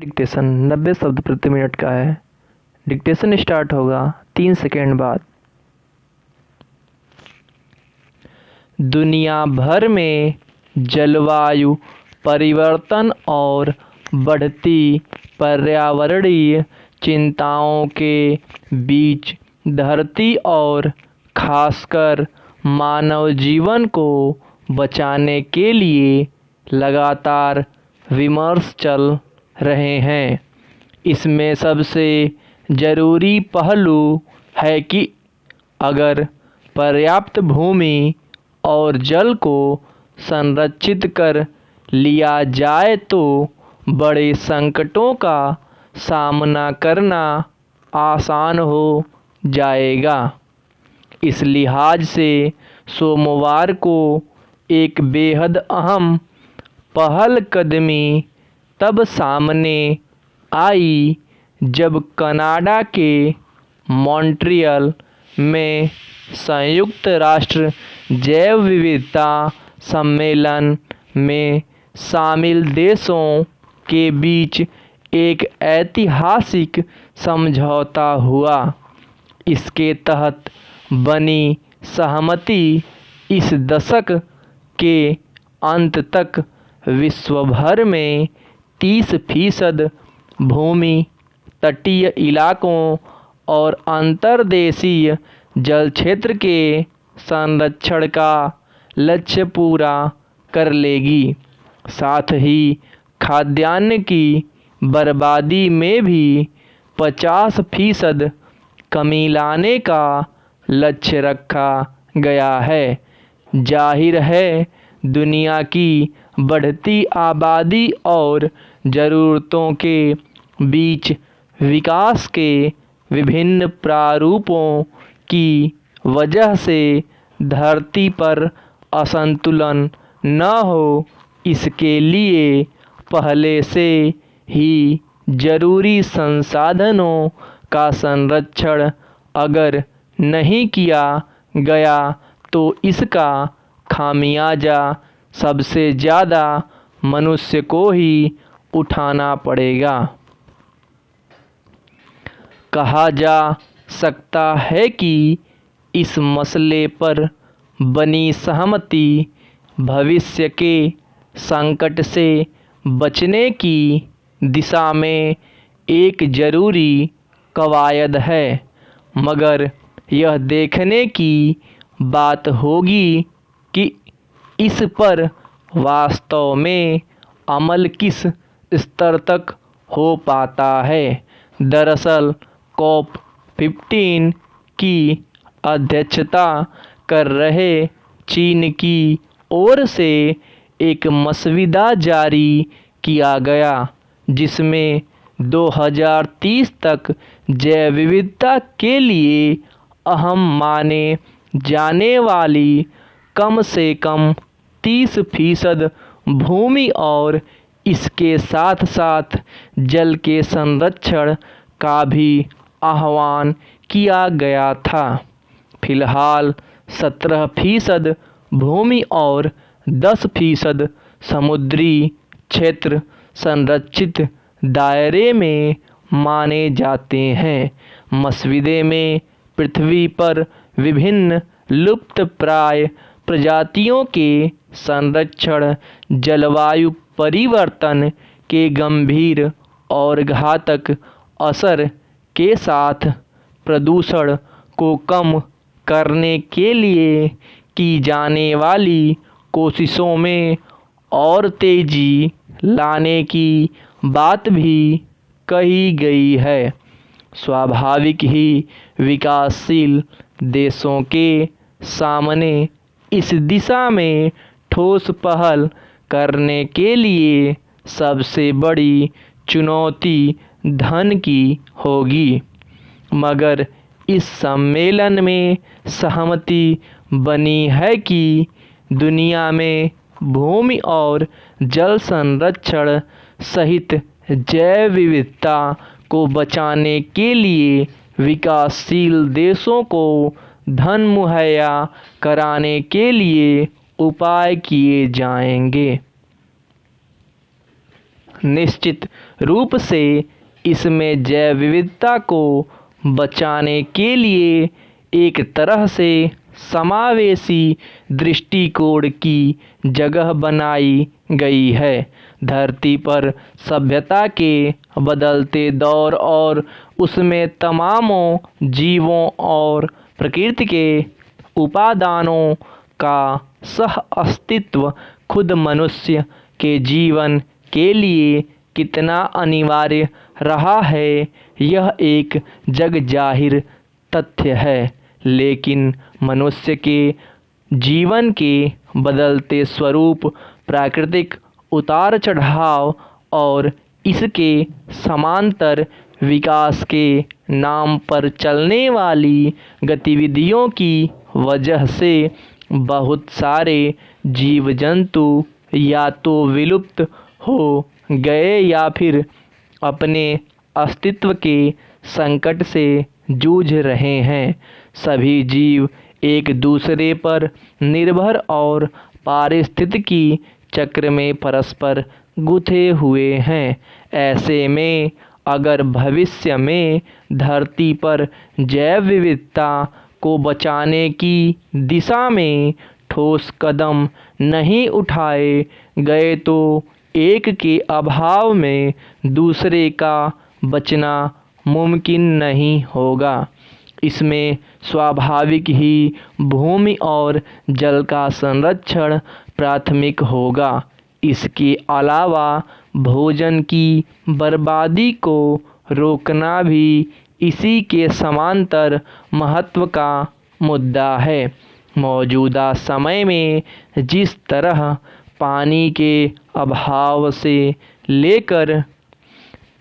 Dictation 90 शब्द प्रति minute का है। डिक्टेशन स्टार्ट होगा 3 सेकेंड बाद। दुनिया भर में जलवायु परिवर्तन और बढ़ती पर्यावरणीय चिंताओं के बीच धरती और खासकर मानव जीवन को बचाने के लिए लगातार विमर्श चल रहे हैं। इसमें सबसे ज़रूरी पहलू है कि अगर पर्याप्त भूमि और जल को संरक्षित कर लिया जाए तो बड़े संकटों का सामना करना आसान हो जाएगा। इस लिहाज से सोमवार को एक बेहद अहम पहलकदमी तब सामने आई जब कनाडा के मॉन्ट्रियल में संयुक्त राष्ट्र जैव विविधता सम्मेलन में शामिल देशों के बीच एक ऐतिहासिक समझौता हुआ। इसके तहत बनी सहमति इस दशक के अंत तक विश्व भर में 30% भूमि, तटीय इलाकों और अंतर्देशीय जल क्षेत्र के संरक्षण का लक्ष्य पूरा कर लेगी। साथ ही खाद्यान्न की बर्बादी में भी 50% कमी लाने का लक्ष्य रखा गया है। जाहिर है, दुनिया की बढ़ती आबादी और ज़रूरतों के बीच विकास के विभिन्न प्रारूपों की वजह से धरती पर असंतुलन न हो, इसके लिए पहले से ही जरूरी संसाधनों का संरक्षण अगर नहीं किया गया तो इसका खामियाजा सबसे ज़्यादा मनुष्य को ही उठाना पड़ेगा। कहा जा सकता है कि इस मसले पर बनी सहमति भविष्य के संकट से बचने की दिशा में एक ज़रूरी कवायद है, मगर यह देखने की बात होगी कि इस पर वास्तव में अमल किस स्तर तक हो पाता है। दरअसल COP15 की अध्यक्षता कर रहे चीन की ओर से एक मसविदा जारी किया गया, जिसमें 2030 तक जैव विविधता के लिए अहम माने जाने वाली कम से कम 30% भूमि और इसके साथ साथ जल के संरक्षण का भी आह्वान किया गया था। फिलहाल 17% भूमि और 10% समुद्री क्षेत्र संरक्षित दायरे में माने जाते हैं। मसविदे में पृथ्वी पर विभिन्न लुप्तप्राय प्रजातियों के संरक्षण, जलवायु परिवर्तन के गंभीर और घातक असर के साथ प्रदूषण को कम करने के लिए की जाने वाली कोशिशों में और तेजी लाने की बात भी कही गई है। स्वाभाविक ही विकासशील देशों के सामने इस दिशा में ठोस पहल करने के लिए सबसे बड़ी चुनौती धन की होगी, मगर इस सम्मेलन में सहमति बनी है कि दुनिया में भूमि और जल संरक्षण सहित जैव विविधता को बचाने के लिए विकासशील देशों को धन मुहैया कराने के लिए उपाय किए जाएंगे। निश्चित रूप से इसमें जैव विविधता को बचाने के लिए एक तरह से समावेशी दृष्टिकोण की जगह बनाई गई है। धरती पर सभ्यता के बदलते दौर और उसमें तमामों जीवों और प्रकृति के उपादानों का सह अस्तित्व खुद मनुष्य के जीवन के लिए कितना अनिवार्य रहा है, यह एक जग जाहिर तथ्य है। लेकिन मनुष्य के जीवन के बदलते स्वरूप, प्राकृतिक उतार चढ़ाव और इसके समांतर विकास के नाम पर चलने वाली गतिविधियों की वजह से बहुत सारे जीव जंतु या तो विलुप्त हो गए या फिर अपने अस्तित्व के संकट से जूझ रहे हैं। सभी जीव एक दूसरे पर निर्भर और पारिस्थितिकी चक्र में परस्पर गुथे हुए हैं। ऐसे में अगर भविष्य में धरती पर जैव विविधता को बचाने की दिशा में ठोस कदम नहीं उठाए गए तो एक के अभाव में दूसरे का बचना मुमकिन नहीं होगा। इसमें स्वाभाविक ही भूमि और जल का संरक्षण प्राथमिक होगा। इसके अलावा भोजन की बर्बादी को रोकना भी इसी के समांतर महत्व का मुद्दा है। मौजूदा समय में जिस तरह पानी के अभाव से लेकर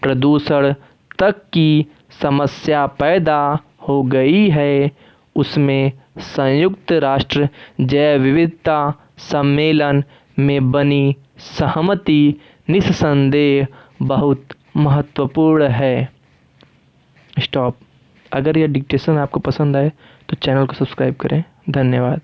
प्रदूषण तक की समस्या पैदा हो गई है, उसमें संयुक्त राष्ट्र जैव विविधता सम्मेलन में बनी सहमति निस्संदेह बहुत महत्वपूर्ण है। स्टॉप। अगर यह डिक्टेशन आपको पसंद आए तो चैनल को सब्सक्राइब करें। धन्यवाद।